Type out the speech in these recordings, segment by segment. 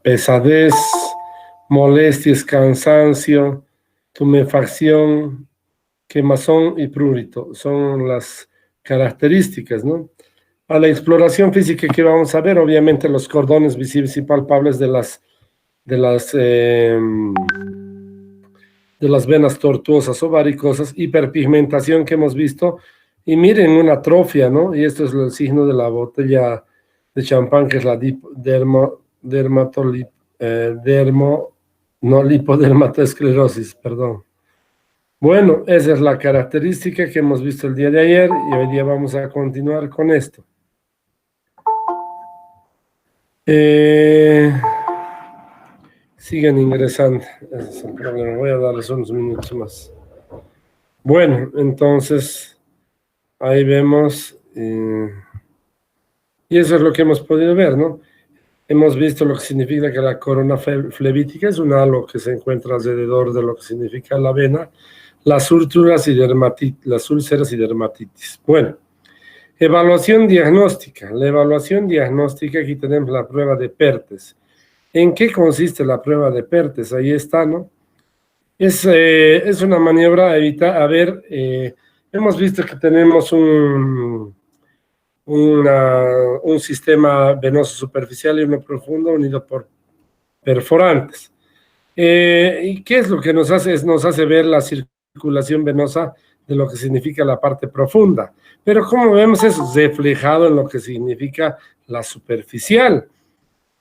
pesadez, molestias, cansancio, tumefacción, quemazón y prurito. Son las características, ¿no? A la exploración física que vamos a ver, obviamente los cordones visibles y palpables de las venas tortuosas o varicosas, hiperpigmentación que hemos visto, y miren una atrofia, ¿no? Y esto es el signo de la botella de champán, que es la lipodermatoesclerosis, perdón. Bueno, esa es la característica que hemos visto el día de ayer, y hoy día vamos a continuar con esto. Siguen ingresando, ese es el problema. Voy a darles unos minutos más. Bueno, entonces, ahí vemos, y eso es lo que hemos podido ver, ¿no? Hemos visto lo que significa que la corona flevítica es un halo que se encuentra alrededor de lo que significa la vena, las úlceras y dermatitis. Bueno, evaluación diagnóstica. La evaluación diagnóstica, aquí tenemos la prueba de Perthes. ¿En qué consiste la prueba de Perthes? Ahí está, ¿no? Es una maniobra a evitar, hemos visto que tenemos un sistema venoso superficial y uno profundo unido por perforantes. ¿Y qué es lo que nos hace? Nos hace ver la circulación venosa de lo que significa la parte profunda. Pero como vemos, es reflejado en lo que significa la superficial.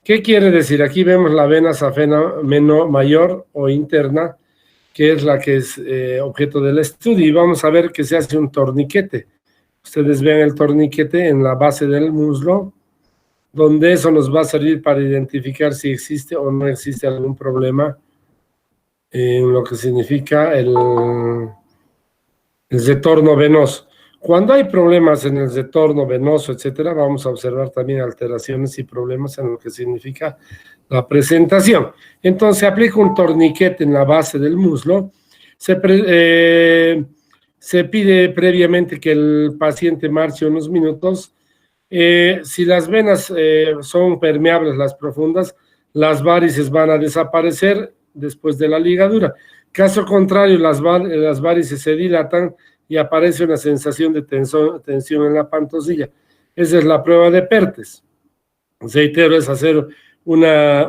¿Qué quiere decir? Aquí vemos la vena safena mayor o interna, que es la que es objeto del estudio, y vamos a ver que se hace un torniquete. Ustedes ven el torniquete en la base del muslo, donde eso nos va a servir para identificar si existe o no existe algún problema en lo que significa el retorno venoso. Cuando hay problemas en el retorno venoso, etcétera, vamos a observar también alteraciones y problemas en lo que significa la presentación. Entonces, se aplica un torniquete en la base del muslo. Se pide previamente que el paciente marche unos minutos. Si las venas son permeables, las profundas, las varices van a desaparecer después de la ligadura. Caso contrario, las varices se dilatan y aparece una sensación de tensión en la pantosilla. Esa es la prueba de Perthes. Reitero, es hacer una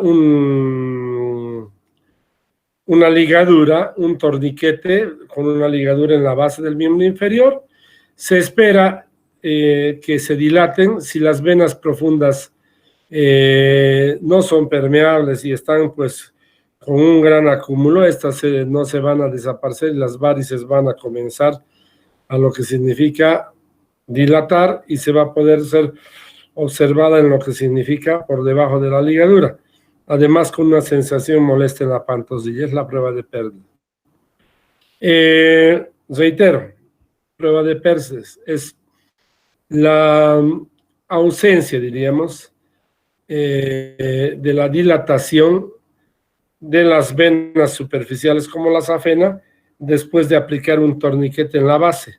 ligadura, un torniquete con una ligadura en la base del miembro inferior. Se espera que se dilaten. Si las venas profundas no son permeables y están pues con un gran acúmulo, estas no se van a desaparecer y las varices van a comenzar a lo que significa dilatar, y se va a poder ser observada en lo que significa por debajo de la ligadura, además con una sensación molesta en la pantosilla. Es la prueba de Perthes. Reitero, prueba de Perthes es la ausencia, diríamos, de la dilatación de las venas superficiales como la safena después de aplicar un torniquete en la base.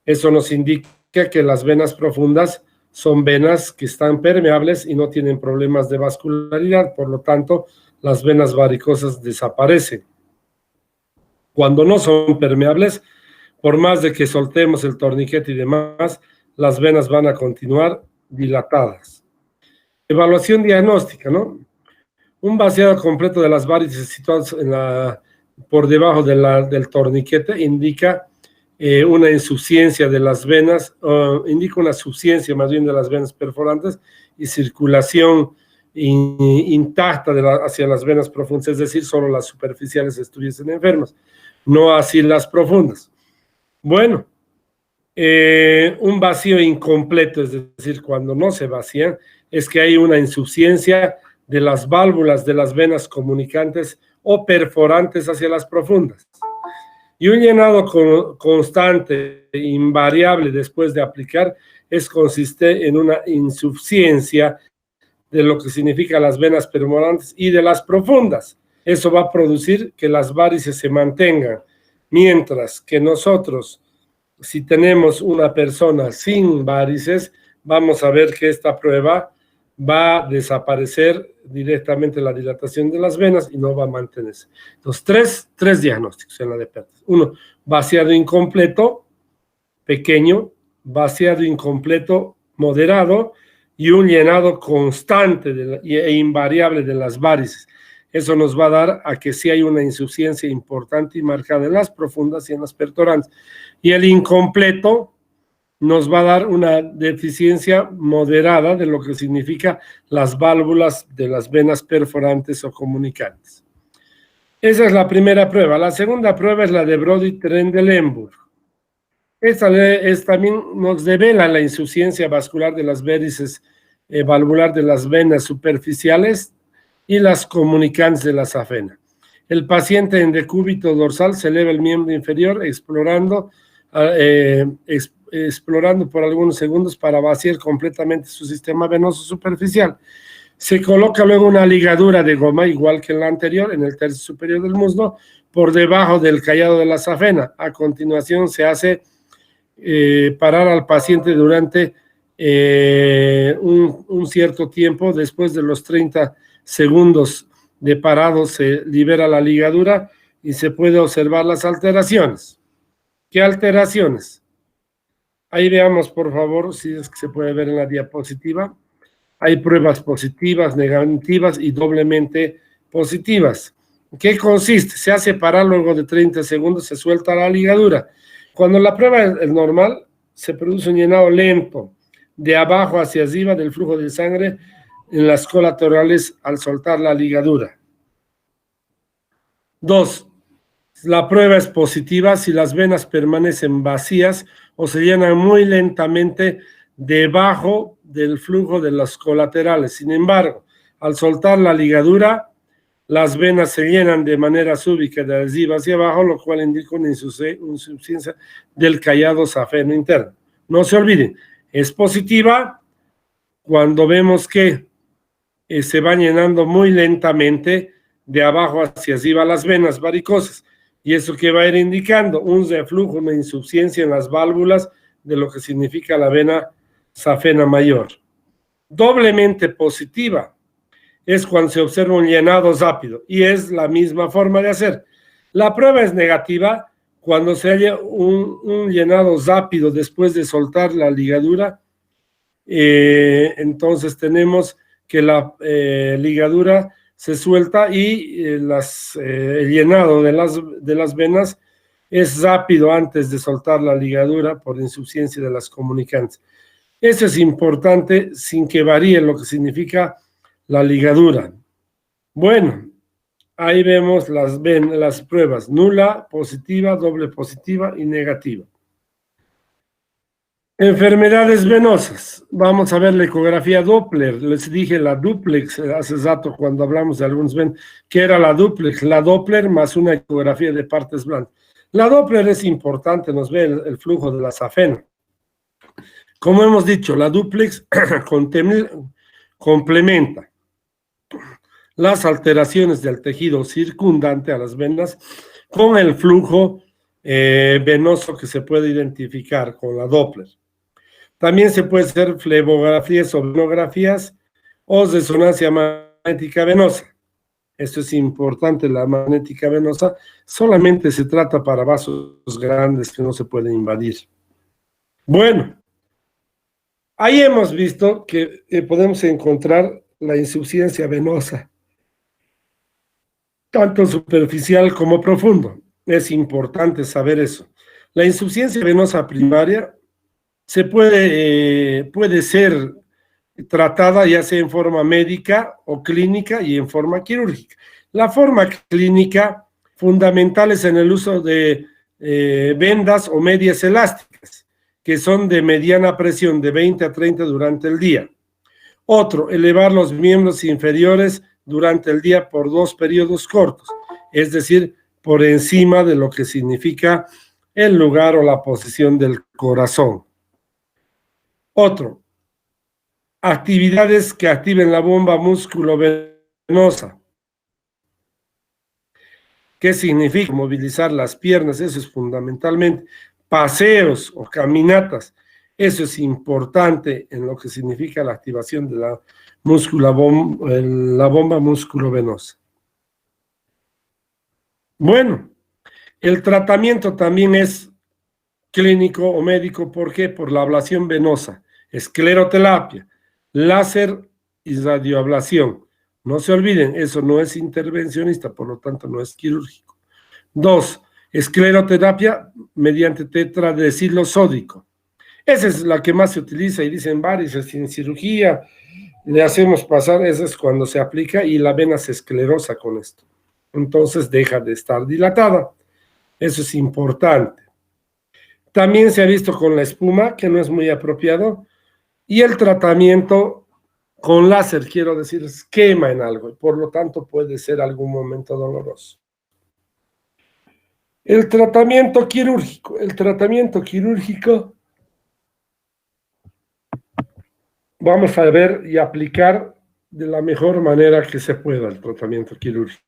Eso nos indica que las venas profundas son venas que están permeables y no tienen problemas de vascularidad, por lo tanto, las venas varicosas desaparecen. Cuando no son permeables, por más de que soltemos el torniquete y demás, las venas van a continuar dilatadas. Evaluación diagnóstica, ¿no? Un vaciado completo de las varices situadas por debajo del torniquete indica una insuficiencia de las venas, indica una suficiencia más bien de las venas perforantes y circulación intacta hacia las venas profundas, es decir, solo las superficiales estuviesen enfermas, no así las profundas. Bueno, un vacío incompleto, es decir, cuando no se vacían, es que hay una insuficiencia de las válvulas de las venas comunicantes o perforantes hacia las profundas. Y un llenado constante e invariable después de aplicar consiste en una insuficiencia de lo que significa las venas perforantes y de las profundas. Eso va a producir que las varices se mantengan, mientras que nosotros, si tenemos una persona sin varices, vamos a ver que esta prueba va a desaparecer directamente la dilatación de las venas y no va a mantenerse. Entonces, tres diagnósticos en la de Perthes. Uno, vaciado incompleto, pequeño, vaciado incompleto, moderado, y un llenado constante e invariable de las varices. Eso nos va a dar a que sí hay una insuficiencia importante y marcada en las profundas y en las pertorantes. Y el incompleto nos va a dar una deficiencia moderada de lo que significa las válvulas de las venas perforantes o comunicantes. Esa es la primera prueba. La segunda prueba es la de Brody-Trendelenburg. Esta también nos devela la insuficiencia vascular de las varices valvular de las venas superficiales y las comunicantes de la safena. El paciente en decúbito dorsal se eleva el miembro inferior explorando por algunos segundos para vaciar completamente su sistema venoso superficial. Se coloca luego una ligadura de goma, igual que en la anterior, en el tercio superior del muslo, por debajo del callado de la safena. A continuación se hace parar al paciente durante un cierto tiempo. Después de los 30 segundos de parado se libera la ligadura y se puede observar las alteraciones. ¿Qué alteraciones? Ahí veamos, por favor, si es que se puede ver en la diapositiva. Hay pruebas positivas, negativas y doblemente positivas. ¿Qué consiste? Se hace parar luego de 30 segundos, se suelta la ligadura. Cuando la prueba es normal, se produce un llenado lento, de abajo hacia arriba del flujo de sangre en las colaterales al soltar la ligadura. 2. La prueba es positiva si las venas permanecen vacías o se llenan muy lentamente debajo del flujo de los colaterales. Sin embargo, al soltar la ligadura, las venas se llenan de manera súbita de arriba hacia abajo, lo cual indica una insuficiencia del callado safeno interno. No se olviden, es positiva cuando vemos que se van llenando muy lentamente de abajo hacia arriba las venas varicosas. Y eso que va a ir indicando un reflujo, una insuficiencia en las válvulas de lo que significa la vena safena mayor. Doblemente positiva es cuando se observa un llenado rápido y es la misma forma de hacer. La prueba es negativa cuando se halla un llenado rápido después de soltar la ligadura. Entonces tenemos que la ligadura se suelta y el llenado de las venas es rápido antes de soltar la ligadura por insuficiencia de las comunicantes. Eso es importante sin que varíe lo que significa la ligadura. Bueno, ahí vemos las pruebas: nula, positiva, doble positiva y negativa. Enfermedades venosas. Vamos a ver la ecografía Doppler. Les dije la duplex hace rato cuando hablamos de algunos ven que era la duplex, la Doppler más una ecografía de partes blandas. La Doppler es importante, nos ve el flujo de la safena. Como hemos dicho, la duplex complementa las alteraciones del tejido circundante a las venas con el flujo venoso que se puede identificar con la Doppler. También se puede hacer flebografías o venografías o resonancia magnética venosa. Esto es importante, la magnética venosa solamente se trata para vasos grandes que no se pueden invadir. Bueno, ahí hemos visto que podemos encontrar la insuficiencia venosa, tanto superficial como profundo. Es importante saber eso. La insuficiencia venosa primaria puede ser tratada ya sea en forma médica o clínica y en forma quirúrgica. La forma clínica fundamental es en el uso de vendas o medias elásticas, que son de mediana presión, de 20 a 30 durante el día. Otro, elevar los miembros inferiores durante el día por 2 periodos cortos, es decir, por encima de lo que significa el lugar o la posición del corazón. Otro, actividades que activen la bomba musculovenosa. ¿Qué significa? Movilizar las piernas, eso es fundamentalmente. Paseos o caminatas, eso es importante en lo que significa la activación de la la bomba musculovenosa. Bueno, el tratamiento también es clínico o médico. ¿Por qué? Por la ablación venosa, escleroterapia, láser y radioablación. No se olviden, eso no es intervencionista, por lo tanto no es quirúrgico. 2, escleroterapia mediante tetradecilo sódico. Esa es la que más se utiliza y dicen varices sin cirugía, le hacemos pasar, esa es cuando se aplica y la vena se esclerosa con esto. Entonces deja de estar dilatada. Eso es importante. También se ha visto con la espuma, que no es muy apropiado, y el tratamiento con láser, quiero decir, quema en algo, y por lo tanto puede ser algún momento doloroso. El tratamiento quirúrgico vamos a ver y aplicar de la mejor manera que se pueda el tratamiento quirúrgico,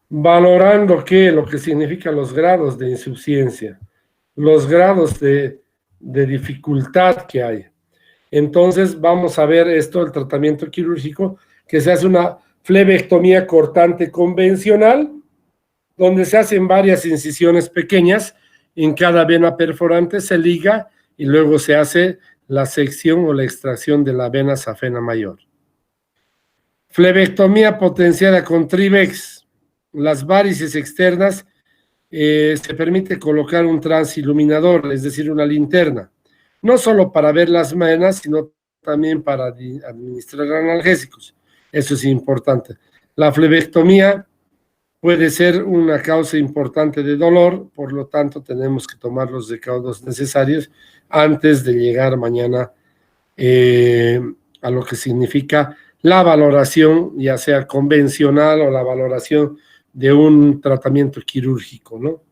valorando lo que significan los grados de insuficiencia, los grados de dificultad que hay. Entonces vamos a ver esto, el tratamiento quirúrgico, que se hace una flebectomía cortante convencional, donde se hacen varias incisiones pequeñas en cada vena perforante, se liga y luego se hace la sección o la extracción de la vena safena mayor. Flebectomía potenciada con Trivex. Las varices externas se permite colocar un transiluminador, es decir, una linterna, no solo para ver las venas, sino también para administrar analgésicos. Eso es importante. La flebectomía puede ser una causa importante de dolor, por lo tanto tenemos que tomar los recaudos necesarios antes de llegar mañana a lo que significa la valoración, ya sea convencional o la valoración de un tratamiento quirúrgico, ¿no?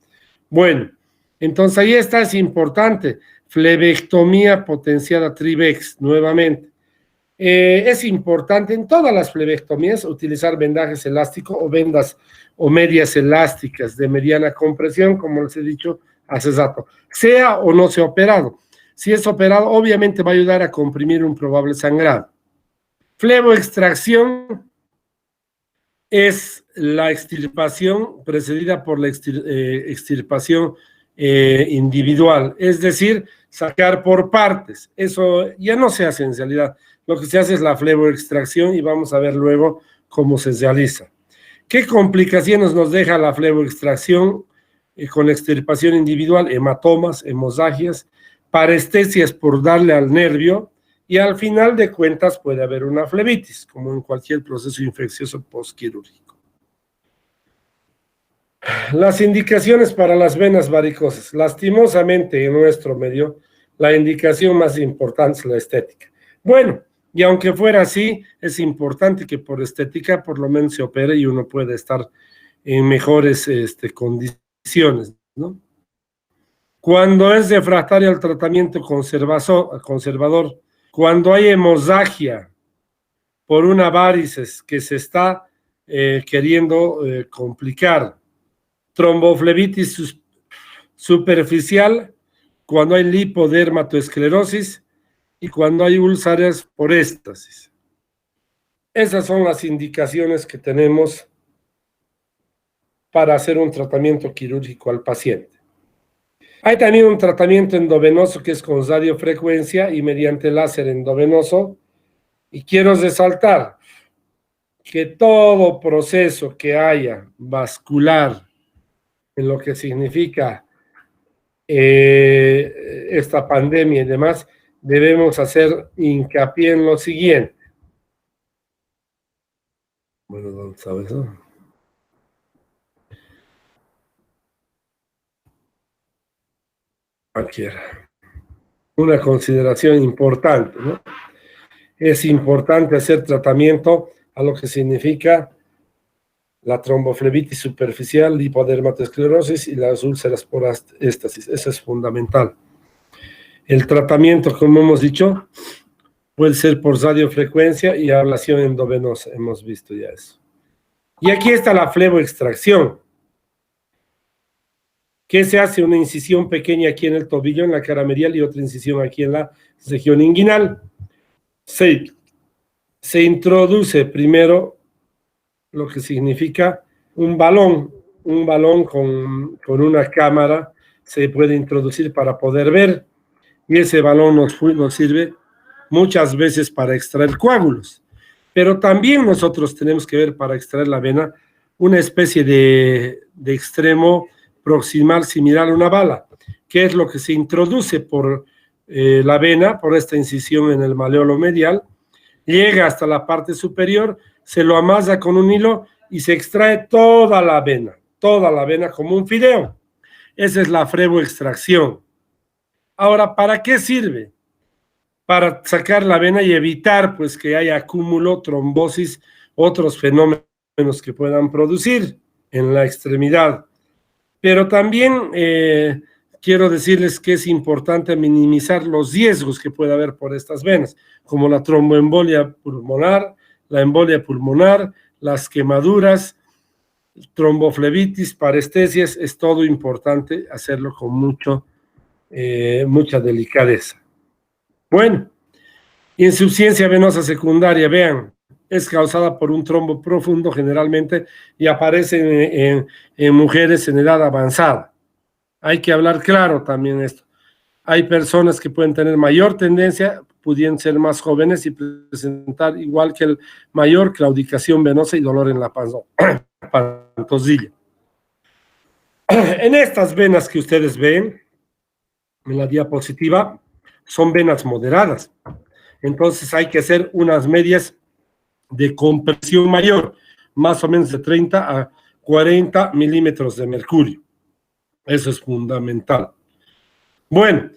Bueno, entonces ahí está, es importante, flebectomía potenciada Trivex, nuevamente. Es importante en todas las flebectomías utilizar vendajes elásticos o vendas o medias elásticas de mediana compresión, como les he dicho hace rato, sea o no sea operado. Si es operado, obviamente va a ayudar a comprimir un probable sangrado. Fleboextracción es la extirpación precedida por la extirpación individual, es decir, sacar por partes. Eso ya no se hace en realidad. Lo que se hace es la fleboextracción y vamos a ver luego cómo se realiza. ¿Qué complicaciones nos deja la fleboextracción con extirpación individual? Hematomas, hemorragias, parestesias por darle al nervio, y al final de cuentas puede haber una flebitis, como en cualquier proceso infeccioso postquirúrgico. Las indicaciones para las venas varicosas. Lastimosamente en nuestro medio, la indicación más importante es la estética. Bueno, y aunque fuera así, es importante que por estética por lo menos se opere y uno pueda estar en mejores condiciones, ¿no? Cuando es refractario al tratamiento conservador, cuando hay hemorragia por una varices que se está queriendo complicar, tromboflebitis superficial, cuando hay lipodermatoesclerosis y cuando hay úlceras por éstasis. Esas son las indicaciones que tenemos para hacer un tratamiento quirúrgico al paciente. Hay también un tratamiento endovenoso que es con radiofrecuencia y mediante láser endovenoso. Y quiero resaltar que todo proceso que haya vascular en lo que significa esta pandemia y demás, debemos hacer hincapié en lo siguiente. Bueno, ¿dónde está eso? Cualquiera. Una consideración importante, ¿no? Es importante hacer tratamiento a lo que significa la tromboflebitis superficial, lipodermatoesclerosis y las úlceras por éstasis. Eso es fundamental. El tratamiento, como hemos dicho, puede ser por radiofrecuencia y ablación endovenosa. Hemos visto ya eso. Y aquí está la fleboextracción. ¿Qué se hace? Una incisión pequeña aquí en el tobillo, en la cara medial, y otra incisión aquí en la región inguinal. se introduce primero lo que significa un balón con una cámara, se puede introducir para poder ver, y ese balón nos sirve muchas veces para extraer coágulos. Pero también nosotros tenemos que ver para extraer la vena una especie de extremo proximal similar a una bala, que es lo que se introduce por la vena, por esta incisión en el maleolo medial, llega hasta la parte superior, se lo amasa con un hilo y se extrae toda la vena como un fideo. Esa es la fleboextracción. Ahora, ¿para qué sirve? Para sacar la vena y evitar pues que haya acúmulo, trombosis, otros fenómenos que puedan producir en la extremidad. Pero también quiero decirles que es importante minimizar los riesgos que puede haber por estas venas, como la tromboembolia pulmonar, la embolia pulmonar, las quemaduras, tromboflebitis, parestesias. Es todo importante hacerlo con mucha delicadeza. Bueno, insuficiencia venosa secundaria, vean, es causada por un trombo profundo generalmente y aparece en mujeres en edad avanzada. Hay que hablar claro también esto. Hay personas que pueden tener mayor tendencia, pudiendo ser más jóvenes y presentar igual que el mayor claudicación venosa y dolor en la pantosilla. En estas venas que ustedes ven en la diapositiva son venas moderadas. Entonces hay que hacer unas medias de compresión mayor, más o menos de 30 a 40 milímetros de mercurio. Eso es fundamental. Bueno,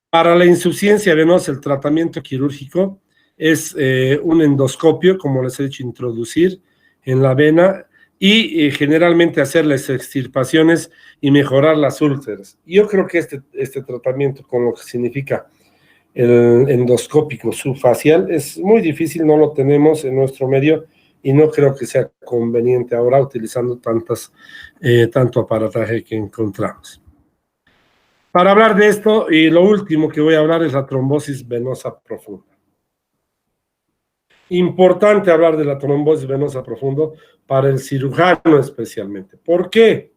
para la insuficiencia venosa el tratamiento quirúrgico es un endoscopio, como les he dicho, introducir en la vena y generalmente hacer las extirpaciones y mejorar las úlceras. Yo creo que este tratamiento, con lo que significa el endoscópico subfacial, es muy difícil, no lo tenemos en nuestro medio y no creo que sea conveniente ahora utilizando tanto aparataje que encontramos. Para hablar de esto, y lo último que voy a hablar es la trombosis venosa profunda. Importante hablar de la trombosis venosa profunda para el cirujano especialmente. ¿Por qué?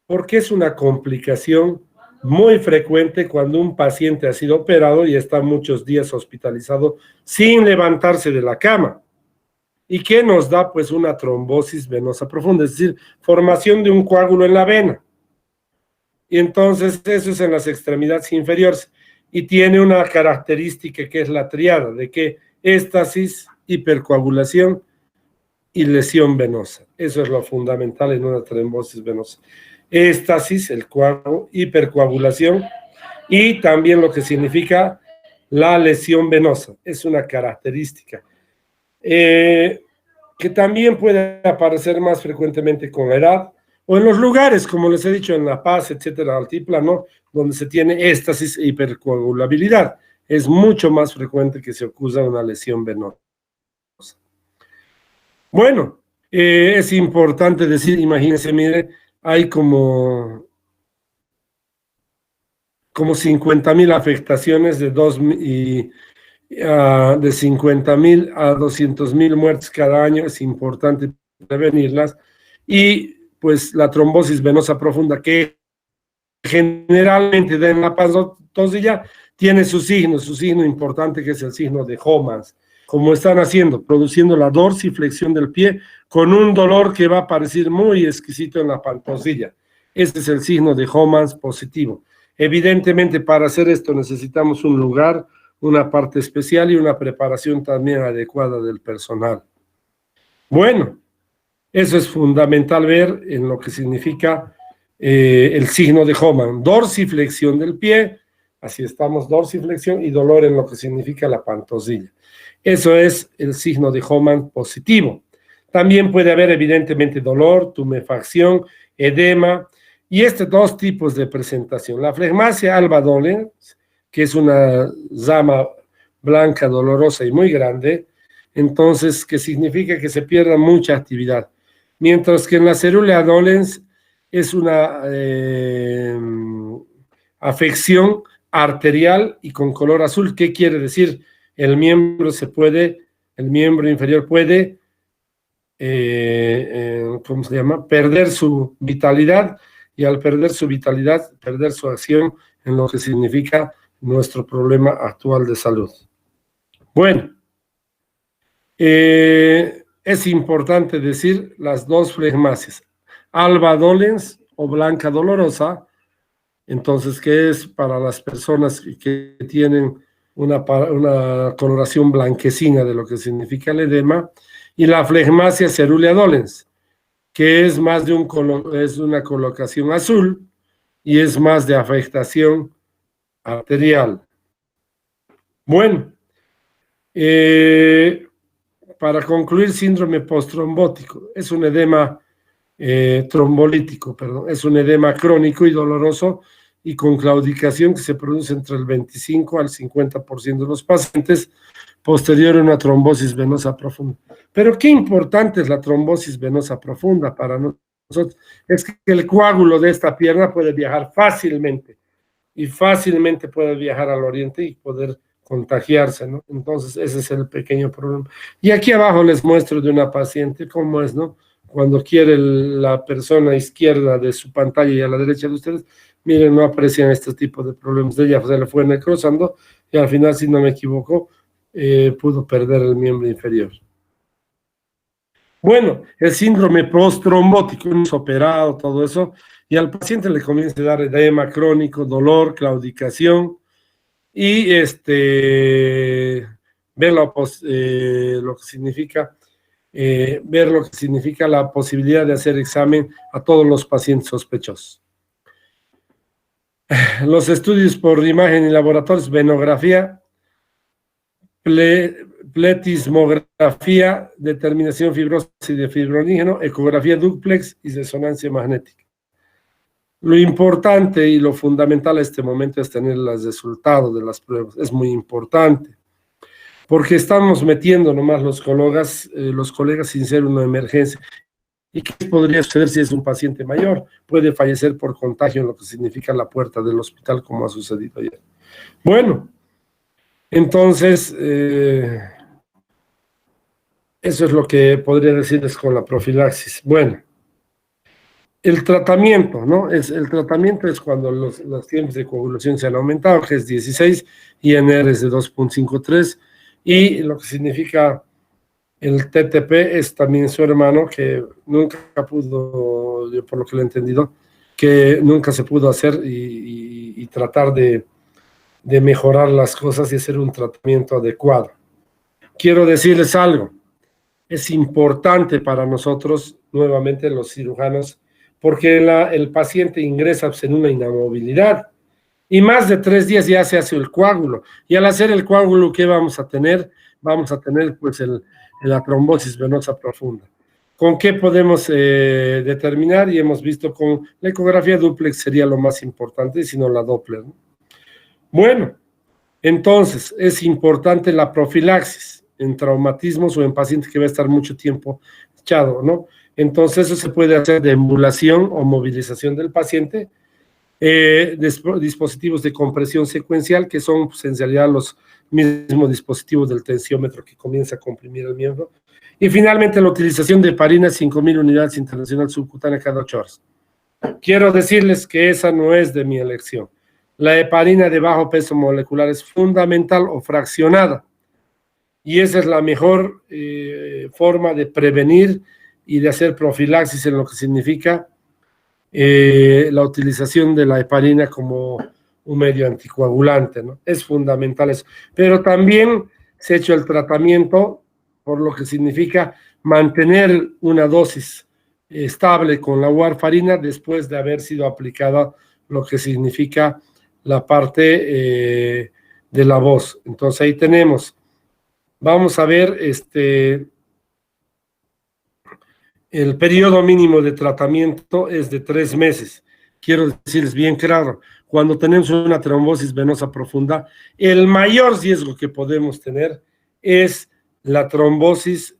Porque es una complicación muy frecuente cuando un paciente ha sido operado y está muchos días hospitalizado sin levantarse de la cama. ¿Y qué nos da? Pues una trombosis venosa profunda, es decir, formación de un coágulo en la vena. Y entonces eso es en las extremidades inferiores. Y tiene una característica que es la triada, de que éstasis, hipercoagulación y lesión venosa. Eso es lo fundamental en una trombosis venosa. Éstasis, el coágulo, hipercoagulación y también lo que significa la lesión venosa. Es una característica que también puede aparecer más frecuentemente con la edad o en los lugares, como les he dicho, en La Paz, etcétera, altiplano, donde se tiene éstasis e hipercoagulabilidad. Es mucho más frecuente que se ocurra una lesión venosa. Bueno, es importante decir, imagínense, mire, hay como 50,000 afectaciones de 50,000 a 200,000 muertes cada año. Es importante prevenirlas. Y pues la trombosis venosa profunda, que generalmente da en la pantosilla, tiene su signo importante, que es el signo de Homans, como están haciendo, produciendo la dorsiflexión del pie con un dolor que va a parecer muy exquisito en la pantosilla. Este es el signo de Homans positivo. Evidentemente, para hacer esto necesitamos un lugar, una parte especial y una preparación también adecuada del personal. Bueno, eso es fundamental ver en lo que significa el signo de Homan, dorsiflexión del pie, así estamos, dorsiflexión y dolor en lo que significa la pantosilla. Eso es el signo de Homan positivo. También puede haber evidentemente dolor, tumefacción, edema y dos tipos de presentación. La flegmasia alba dolens, que es una llama blanca dolorosa y muy grande, entonces que significa que se pierda mucha actividad. Mientras que en la cerúlea dolens es una afección arterial y con color azul. ¿Qué quiere decir? El el miembro inferior puede, ¿cómo se llama?, perder su vitalidad, y al perder su vitalidad, perder su acción en lo que significa nuestro problema actual de salud. Bueno, es importante decir las dos flegmasias, alba dolens o blanca dolorosa, entonces, que es para las personas que tienen una coloración blanquecina de lo que significa el edema, y la flegmasia cerulea dolens, que es más de es una colocación azul y es más de afectación arterial. Bueno, para concluir, síndrome postrombótico es un edema trombolítico, perdón, es un edema crónico y doloroso y con claudicación que se produce entre el 25 al 50% de los pacientes posterior a una trombosis venosa profunda. Pero qué importante es la trombosis venosa profunda para nosotros, es que el coágulo de esta pierna puede viajar fácilmente y fácilmente puede viajar al oriente y poder contagiarse, ¿no? Entonces ese es el pequeño problema. Y aquí abajo les muestro de una paciente cómo es, ¿no? Cuando quiere la persona izquierda de su pantalla y a la derecha de ustedes, miren, no aprecian este tipo de problemas. De ella se le fue necrosando y al final, si no me equivoco, pudo perder el miembro inferior. Bueno, el síndrome postrombótico, hemos operado todo eso, y al paciente le comienza a dar edema crónico, dolor, claudicación, y ver lo que significa, ver lo que significa la posibilidad de hacer examen a todos los pacientes sospechosos. Los estudios por imagen y laboratorios, venografía, pletismografía, determinación fibrosa y de fibronígeno, ecografía dúplex y resonancia magnética. Lo importante y lo fundamental a este momento es tener los resultados de las pruebas. Es muy importante, porque estamos metiendo nomás los colegas sin ser una emergencia. ¿Y qué podría suceder si es un paciente mayor? Puede fallecer por contagio, en lo que significa la puerta del hospital, como ha sucedido ayer. Bueno, entonces, eso es lo que podría decirles con la profilaxis. Bueno, el tratamiento, ¿no? El tratamiento es cuando los tiempos de coagulación se han aumentado, que es 16, y INR es de 2.53, y lo que significa el TTP es también su hermano, que nunca pudo, yo por lo que lo he entendido, que nunca se pudo hacer y tratar de mejorar las cosas y hacer un tratamiento adecuado. Quiero decirles algo, es importante para nosotros, nuevamente los cirujanos, porque el paciente ingresa en una inamovilidad y más de 3 días ya se hace el coágulo, y al hacer el coágulo, ¿qué vamos a tener? Vamos a tener pues la trombosis venosa profunda. ¿Con qué podemos determinar? Y hemos visto con la ecografía dúplex sería lo más importante, sino la Doppler, ¿no? Bueno, entonces es importante la profilaxis en traumatismos o en pacientes que va a estar mucho tiempo echado, ¿no? Entonces eso se puede hacer de emulación o movilización del paciente, dispositivos de compresión secuencial, que son pues, en realidad los mismos dispositivos del tensiómetro que comienza a comprimir el miembro, y finalmente la utilización de heparina 5.000 unidades internacional subcutánea cada 8 horas. Quiero decirles que esa no es de mi elección. La heparina de bajo peso molecular es fundamental o fraccionada, y esa es la mejor forma de prevenir y de hacer profilaxis en lo que significa la utilización de la heparina como un medio anticoagulante, ¿no? Es fundamental eso. Pero también se ha hecho el tratamiento, por lo que significa mantener una dosis estable con la warfarina después de haber sido aplicada lo que significa la parte de la voz. Entonces ahí tenemos, vamos a ver el periodo mínimo de tratamiento es de 3 meses. Quiero decirles bien claro, cuando tenemos una trombosis venosa profunda, el mayor riesgo que podemos tener es la trombosis,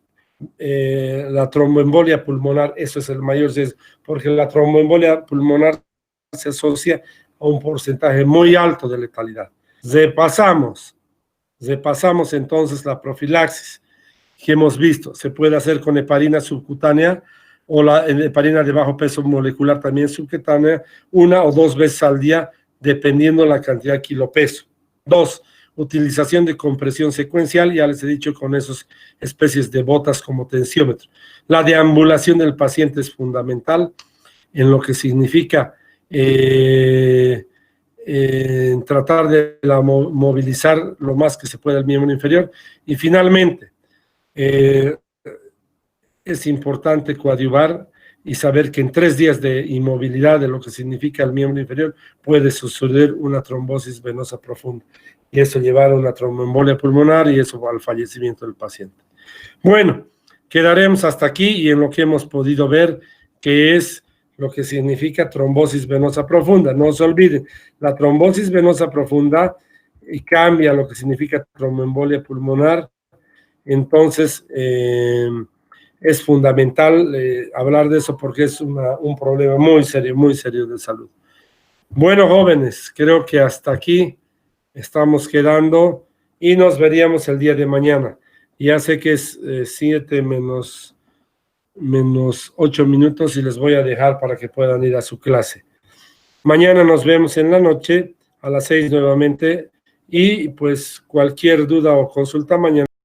la tromboembolia pulmonar. Eso es el mayor riesgo, porque la tromboembolia pulmonar se asocia a un porcentaje muy alto de letalidad. Repasamos entonces la profilaxis, que hemos visto. Se puede hacer con heparina subcutánea o la heparina de bajo peso molecular también subcutánea, 1 o 2 veces al día, dependiendo la cantidad de kilopeso. 2, utilización de compresión secuencial, ya les he dicho, con esas especies de botas como tensiómetro. La deambulación del paciente es fundamental en lo que significa tratar de movilizar lo más que se pueda el miembro inferior. Y finalmente, es importante coadyuvar y saber que en 3 días de inmovilidad de lo que significa el miembro inferior puede suceder una trombosis venosa profunda y eso llevar a una tromboembolia pulmonar y eso al fallecimiento del paciente. Bueno, quedaremos hasta aquí y en lo que hemos podido ver que es lo que significa trombosis venosa profunda. No se olviden, la trombosis venosa profunda cambia lo que significa tromboembolia pulmonar. Entonces, es fundamental hablar de eso porque es un problema muy serio de salud. Bueno, jóvenes, creo que hasta aquí estamos quedando y nos veríamos el día de mañana. Ya sé que es 7 menos 8 minutos y les voy a dejar para que puedan ir a su clase. Mañana nos vemos en la noche a las 6 nuevamente y pues cualquier duda o consulta mañana.